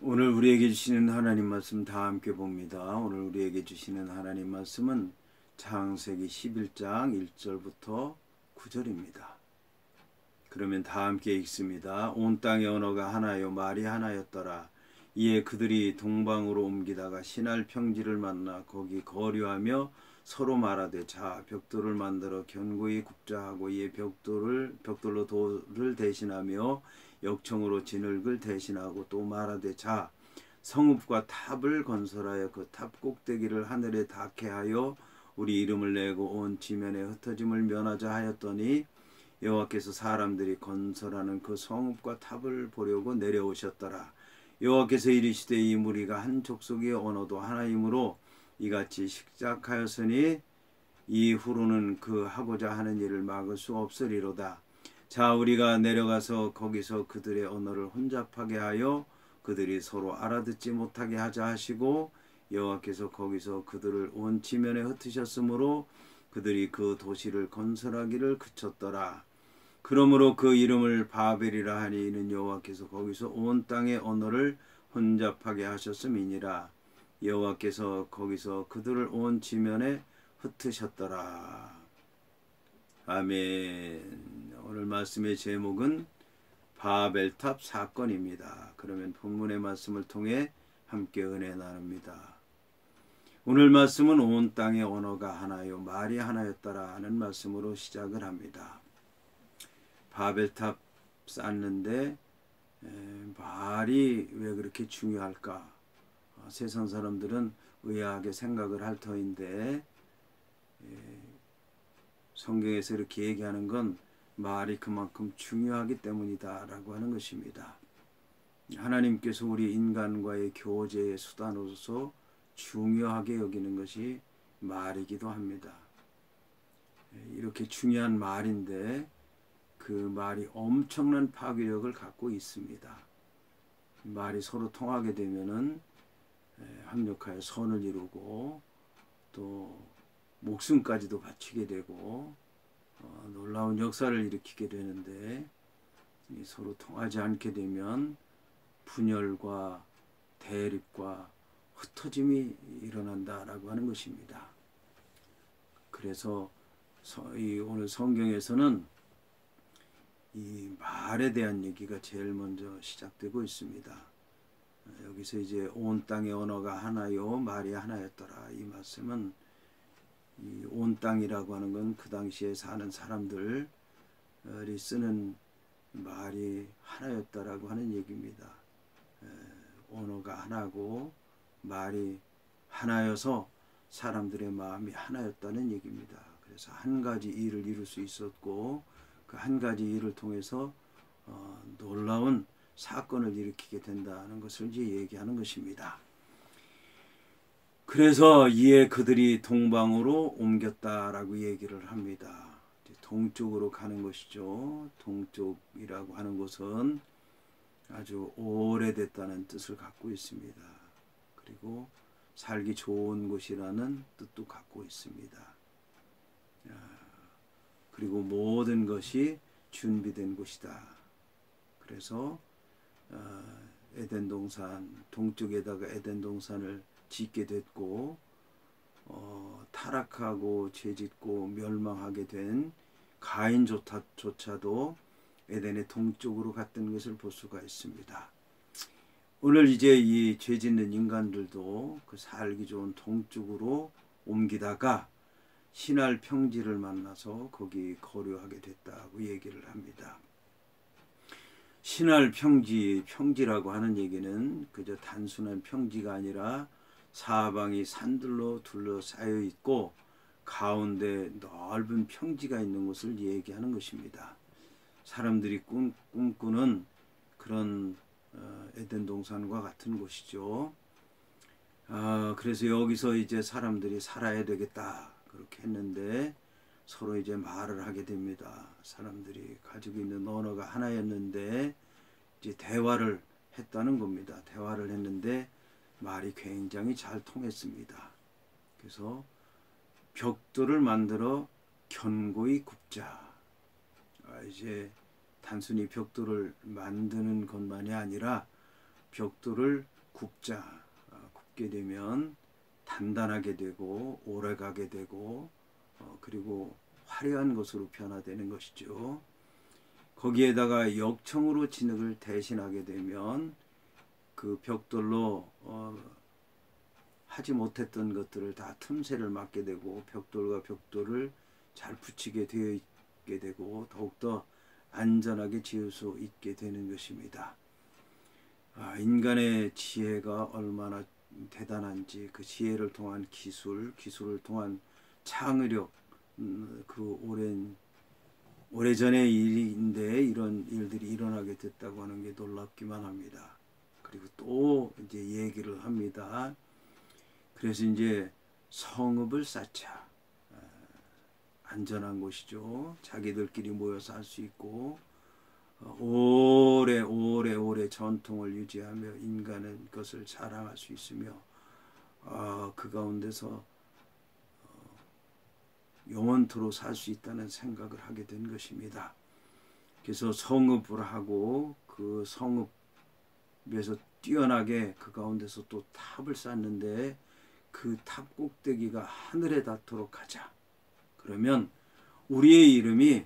오늘 우리에게 주시는 하나님 말씀 다 함께 봅니다. 오늘 우리에게 주시는 하나님 말씀은 창세기 11장 1절부터 9절입니다. 그러면 다 함께 읽습니다. 온 땅의 언어가 하나요 말이 하나였더라. 이에 그들이 동방으로 옮기다가 신할 평지를 만나 거기 거류하며 서로 말하되 자 벽돌을 만들어 견고히 굽자 하고 이에 벽돌로 돌을 대신하며 역청으로 진흙을 대신하고 또 말하되 자 성읍과 탑을 건설하여 그 탑 꼭대기를 하늘에 닿게 하여 우리 이름을 내고 온 지면에 흩어짐을 면하자 하였더니 여호와께서 사람들이 건설하는 그 성읍과 탑을 보려고 내려오셨더라. 여호와께서 이르시되 이 무리가 한 족속의 언어도 하나이므로 이같이 식작하였으니 이후로는 그 하고자 하는 일을 막을 수 없으리로다. 자 우리가 내려가서 거기서 그들의 언어를 혼잡하게 하여 그들이 서로 알아듣지 못하게 하자 하시고 여호와께서 거기서 그들을 온 지면에 흩으셨으므로 그들이 그 도시를 건설하기를 그쳤더라. 그러므로 그 이름을 바벨이라 하니 이는 여호와께서 거기서 온 땅의 언어를 혼잡하게 하셨음이니라. 여호와께서 거기서 그들을 온 지면에 흩으셨더라. 아멘. 오늘 말씀의 제목은 바벨탑 사건입니다. 그러면 본문의 말씀을 통해 함께 은혜 나눕니다. 오늘 말씀은 온 땅의 언어가 하나요 말이 하나였더라 하는 말씀으로 시작을 합니다. 바벨탑 쌓는데 말이 왜 그렇게 중요할까? 세상 사람들은 의아하게 생각을 할 터인데 성경에서 이렇게 얘기하는 건 말이 그만큼 중요하기 때문이다 라고 하는 것입니다. 하나님께서 우리 인간과의 교제의 수단으로서 중요하게 여기는 것이 말이기도 합니다. 이렇게 중요한 말인데 그 말이 엄청난 파괴력을 갖고 있습니다. 말이 서로 통하게 되면은 합력하여 선을 이루고 또 목숨까지도 바치게 되고 놀라운 역사를 일으키게 되는데 서로 통하지 않게 되면 분열과 대립과 흩어짐이 일어난다라고 하는 것입니다. 그래서 오늘 성경에서는 이 말에 대한 얘기가 제일 먼저 시작되고 있습니다. 여기서 이제 온 땅의 언어가 하나요 말이 하나였더라. 이 말씀은 이 온 땅이라고 하는 건 그 당시에 사는 사람들이 쓰는 말이 하나였다라고 하는 얘기입니다. 언어가 하나고 말이 하나여서 사람들의 마음이 하나였다는 얘기입니다. 그래서 한 가지 일을 이룰 수 있었고 그 한 가지 일을 통해서 놀라운 사건을 일으키게 된다는 것을 이제 얘기하는 것입니다. 그래서 이에 그들이 동방으로 옮겼다라고 얘기를 합니다. 동쪽으로 가는 것이죠. 동쪽이라고 하는 것은 아주 오래됐다는 뜻을 갖고 있습니다. 그리고 살기 좋은 곳이라는 뜻도 갖고 있습니다. 그리고 모든 것이 준비된 곳이다. 그래서 에덴 동산, 동쪽에다가 에덴 동산을 짓게 됐고 타락하고 죄짓고 멸망하게 된 가인조차도 에덴의 동쪽으로 갔던 것을 볼 수가 있습니다. 오늘 이제 이 죄짓는 인간들도 그 살기 좋은 동쪽으로 옮기다가 신할 평지를 만나서 거기 거류하게 됐다고 얘기를 합니다. 신할 평지라고 하는 얘기는 그저 단순한 평지가 아니라 사방이 산들로 둘러싸여 있고 가운데 넓은 평지가 있는 곳을 얘기하는 것입니다. 사람들이 꿈꾸는 그런 에덴 동산과 같은 곳이죠. 그래서 여기서 이제 사람들이 살아야 되겠다 그렇게 했는데 서로 이제 말을 하게 됩니다. 사람들이 가지고 있는 언어가 하나였는데 이제 대화를 했다는 겁니다. 대화를 했는데 말이 굉장히 잘 통했습니다. 그래서 벽돌을 만들어 견고히 굽자. 이제 단순히 벽돌을 만드는 것만이 아니라 벽돌을 굽게 되면 단단하게 되고 오래가게 되고 그리고 화려한 것으로 변화되는 것이죠. 거기에다가 역청으로 진흙을 대신하게 되면 그 벽돌로 하지 못했던 것들을 다 틈새를 막게 되고 벽돌과 벽돌을 잘 붙이게 되어 있게 되고 더욱더 안전하게 지을 수 있게 되는 것입니다. 인간의 지혜가 얼마나 대단한지 그 지혜를 통한 기술을 통한 창의력, 그 오래전의 일인데 이런 일들이 일어나게 됐다고 하는 게 놀랍기만 합니다. 그리고 또 이제 얘기를 합니다. 그래서 이제 성읍을 쌓자. 안전한 곳이죠. 자기들끼리 모여서 할 수 있고 오래 전통을 유지하며 인간은 그것을 자랑할 수 있으며 그 가운데서 영원토록 살 수 있다는 생각을 하게 된 것입니다. 그래서 성읍을 하고 그 성읍에서 뛰어나게 그 가운데서 또 탑을 쌓는데 그 탑 꼭대기가 하늘에 닿도록 하자. 그러면 우리의 이름이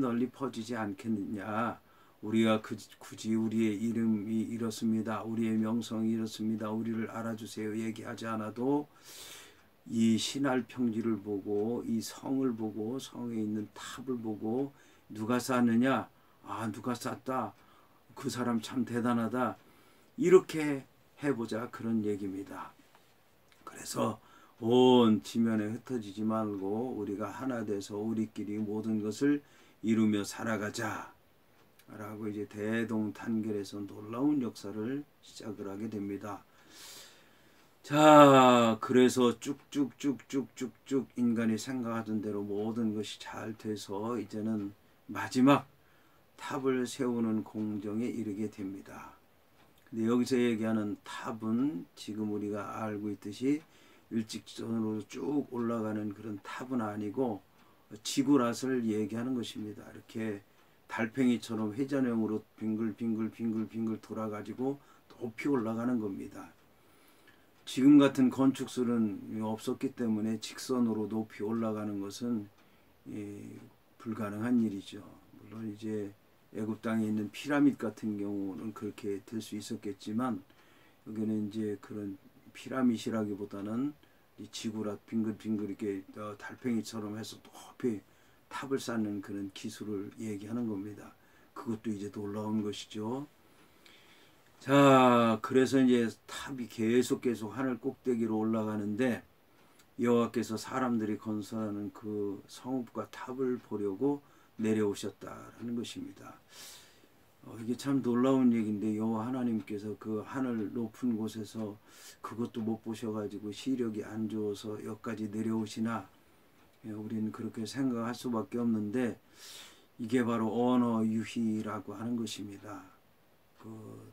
널리 퍼지지 않겠느냐. 우리가 굳이 우리의 이름이 이렇습니다. 우리의 명성이 이렇습니다. 우리를 알아주세요. 얘기하지 않아도 이 신할 평지를 보고 이 성을 보고 성에 있는 탑을 보고 누가 쌓느냐. 누가 쌓다. 그 사람 참 대단하다. 이렇게 해보자 그런 얘기입니다. 그래서 온 지면에 흩어지지 말고 우리가 하나 돼서 우리끼리 모든 것을 이루며 살아가자 라고 이제 대동단결에서 놀라운 역사를 시작을 하게 됩니다. 자, 그래서 쭉쭉 인간이 생각하던 대로 모든 것이 잘 돼서 이제는 마지막 탑을 세우는 공정에 이르게 됩니다. 근데 여기서 얘기하는 탑은 지금 우리가 알고 있듯이 일직선으로 쭉 올라가는 그런 탑은 아니고 지구랏을 얘기하는 것입니다. 이렇게 달팽이처럼 회전형으로 빙글 돌아가지고 높이 올라가는 겁니다. 지금 같은 건축술은 없었기 때문에 직선으로 높이 올라가는 것은 불가능한 일이죠. 물론 이제 애굽 땅에 있는 피라미드 같은 경우는 그렇게 될 수 있었겠지만 여기는 이제 그런 피라미드라기보다는 이 지구랏 빙글 이렇게 달팽이처럼 해서 높이 탑을 쌓는 그런 기술을 얘기하는 겁니다. 그것도 이제 놀라운 것이죠. 자, 그래서 이제 탑이 계속 하늘 꼭대기로 올라가는데 여호와께서 사람들이 건설하는 그 성읍과 탑을 보려고 내려오셨다라는 것입니다. 이게 참 놀라운 얘기인데 여호와 하나님께서 그 하늘 높은 곳에서 그것도 못 보셔가지고 시력이 안 좋아서 여기까지 내려오시나 우리는 그렇게 생각할 수밖에 없는데 이게 바로 언어 유희라고 하는 것입니다. 그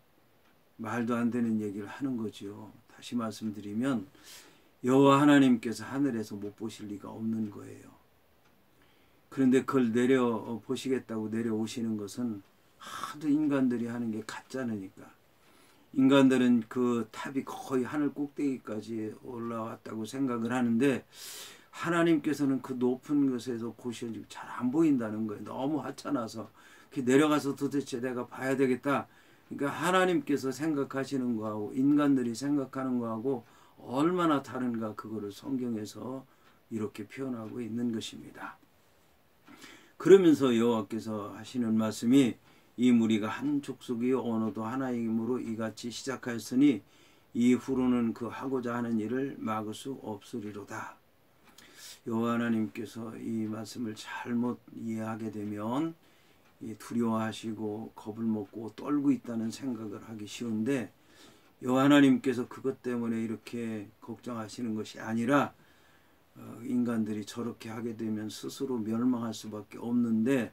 말도 안 되는 얘기를 하는 거죠. 다시 말씀드리면 여호와 하나님께서 하늘에서 못 보실 리가 없는 거예요. 그런데 그걸 내려 보시겠다고 내려오시는 것은 하도 인간들이 하는 게 가짜니까. 인간들은 그 탑이 거의 하늘 꼭대기까지 올라왔다고 생각을 하는데 하나님께서는 그 높은 곳에서 보시면 잘 안 보인다는 거예요. 너무 하찮아서 내려가서 도대체 내가 봐야 되겠다. 그러니까 하나님께서 생각하시는 거하고 인간들이 생각하는 거하고 얼마나 다른가 그거를 성경에서 이렇게 표현하고 있는 것입니다. 그러면서 여호와께서 하시는 말씀이 이 무리가 한 족속이요 언어도 하나이므로 이같이 시작하였으니 이후로는 그 하고자 하는 일을 막을 수 없으리로다. 여호와 하나님께서 이 말씀을 잘못 이해하게 되면 두려워하시고 겁을 먹고 떨고 있다는 생각을 하기 쉬운데 여호와 하나님께서 그것 때문에 이렇게 걱정하시는 것이 아니라 인간들이 저렇게 하게 되면 스스로 멸망할 수밖에 없는데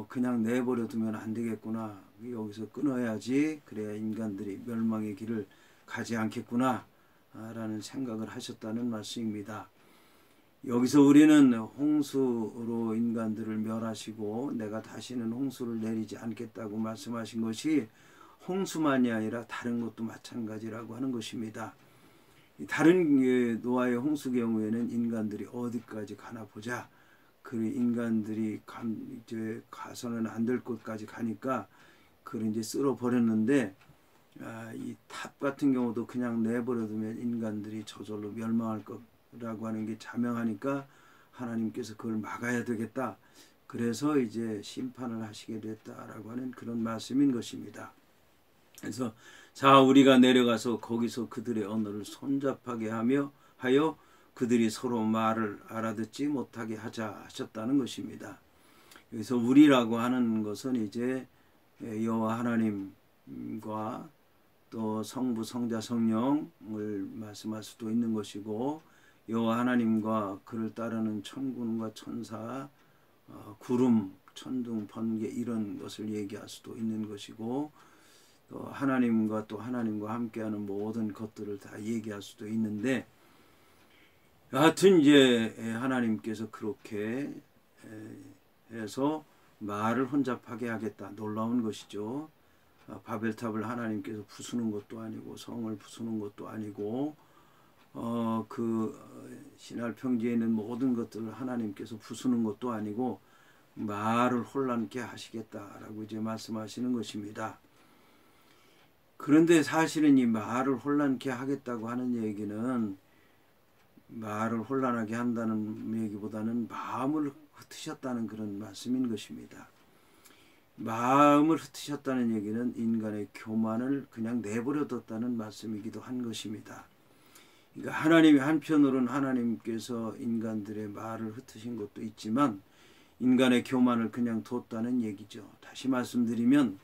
그냥 내버려 두면 안 되겠구나. 여기서 끊어야지. 그래야 인간들이 멸망의 길을 가지 않겠구나 라는 생각을 하셨다는 말씀입니다. 여기서 우리는 홍수로 인간들을 멸하시고 내가 다시는 홍수를 내리지 않겠다고 말씀하신 것이 홍수만이 아니라 다른 것도 마찬가지라고 하는 것입니다. 다른 노아의 홍수 경우에는 인간들이 어디까지 가나 보자. 그 인간들이 이제 가서는 안 될 곳까지 가니까 그걸 이제 쓸어 버렸는데, 이 탑 같은 경우도 그냥 내버려두면 인간들이 저절로 멸망할 거라고 하는 게 자명하니까 하나님께서 그걸 막아야 되겠다. 그래서 이제 심판을 하시게 됐다라고 하는 그런 말씀인 것입니다. 그래서 자, 우리가 내려가서 거기서 그들의 언어를 손잡하게 하여 그들이 서로 말을 알아듣지 못하게 하자 하셨다는 것입니다. 여기서 우리라고 하는 것은 이제 여호와 하나님과 또 성부, 성자, 성령을 말씀할 수도 있는 것이고, 여호와 하나님과 그를 따르는 천군과 천사, 구름, 천둥, 번개 이런 것을 얘기할 수도 있는 것이고, 또 하나님과 또 하나님과 함께하는 모든 것들을 다 얘기할 수도 있는데, 하여튼 이제 하나님께서 그렇게 해서 말을 혼잡하게 하겠다. 놀라운 것이죠. 바벨탑을 하나님께서 부수는 것도 아니고 성을 부수는 것도 아니고 그 신할 평지에 있는 모든 것들을 하나님께서 부수는 것도 아니고 말을 혼란케 하시겠다라고 이제 말씀하시는 것입니다. 그런데 사실은 이 말을 혼란케 하겠다고 하는 얘기는 말을 혼란하게 한다는 얘기보다는 마음을 흩으셨다는 그런 말씀인 것입니다. 마음을 흩으셨다는 얘기는 인간의 교만을 그냥 내버려뒀다는 말씀이기도 한 것입니다. 그러니까 하나님이 한편으로는 하나님께서 인간들의 말을 흩으신 것도 있지만 인간의 교만을 그냥 뒀다는 얘기죠. 다시 말씀드리면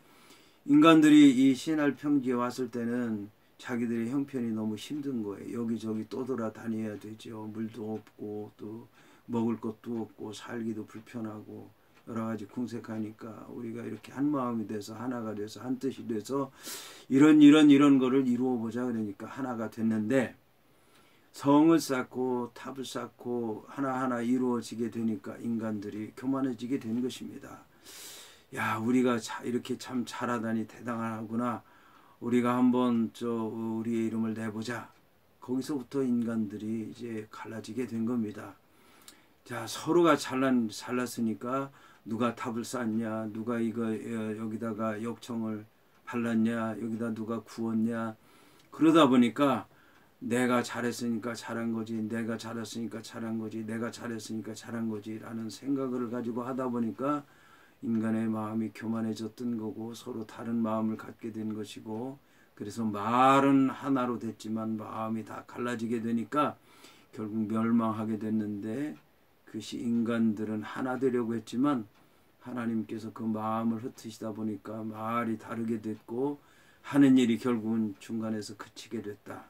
인간들이 이 신할 평지에 왔을 때는 자기들의 형편이 너무 힘든 거예요. 여기저기 떠돌아다녀야 되죠. 물도 없고 또 먹을 것도 없고 살기도 불편하고 여러 가지 궁색하니까 우리가 이렇게 한 마음이 돼서 하나가 돼서 한 뜻이 돼서 이런 거를 이루어 보자 그러니까 하나가 됐는데, 성을 쌓고 탑을 쌓고 하나하나 이루어지게 되니까 인간들이 교만해지게 된 것입니다. 야, 우리가 이렇게 참 잘하다니 대단하구나. 우리가 한번 우리의 이름을 내보자. 거기서부터 인간들이 이제 갈라지게 된 겁니다. 자, 서로가 잘났으니까 누가 탑을 쌓냐, 누가 여기다가 역청을 발랐냐, 여기다 누가 구웠냐. 그러다 보니까 내가 잘했으니까 잘한 거지, 내가 잘했으니까 잘한 거지, 내가 잘했으니까 잘한 거지 라는 생각을 가지고 하다 보니까 인간의 마음이 교만해졌던 거고 서로 다른 마음을 갖게 된 것이고, 그래서 말은 하나로 됐지만 마음이 다 갈라지게 되니까 결국 멸망하게 됐는데, 그것이 인간들은 하나 되려고 했지만 하나님께서 그 마음을 흩으시다 보니까 말이 다르게 됐고 하는 일이 결국은 중간에서 그치게 됐다.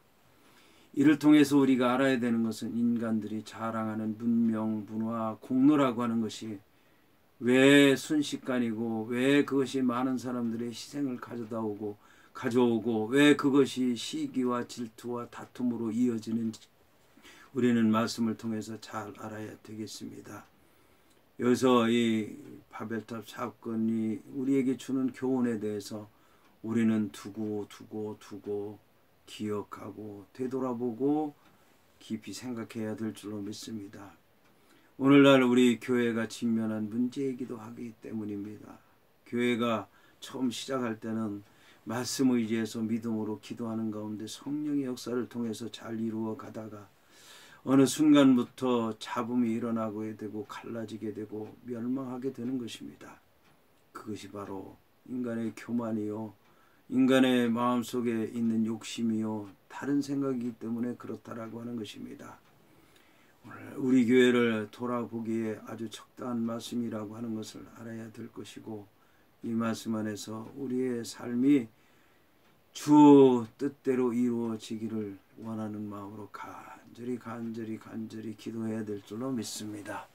이를 통해서 우리가 알아야 되는 것은 인간들이 자랑하는 문명, 문화, 공로라고 하는 것이 왜 순식간이고 왜 그것이 많은 사람들의 희생을 가져오고 왜 그것이 시기와 질투와 다툼으로 이어지는지 우리는 말씀을 통해서 잘 알아야 되겠습니다. 여기서 이 바벨탑 사건이 우리에게 주는 교훈에 대해서 우리는 두고 기억하고 되돌아보고 깊이 생각해야 될 줄로 믿습니다. 오늘날 우리 교회가 직면한 문제이기도 하기 때문입니다. 교회가 처음 시작할 때는 말씀 의지해서 믿음으로 기도하는 가운데 성령의 역사를 통해서 잘 이루어 가다가 어느 순간부터 잡음이 일어나게 되고 갈라지게 되고 멸망하게 되는 것입니다. 그것이 바로 인간의 교만이요, 인간의 마음속에 있는 욕심이요, 다른 생각이기 때문에 그렇다라고 하는 것입니다. 오늘 우리 교회를 돌아보기에 아주 적당한 말씀이라고 하는 것을 알아야 될 것이고, 이 말씀 안에서 우리의 삶이 주 뜻대로 이루어지기를 원하는 마음으로 간절히 기도해야 될 줄로 믿습니다.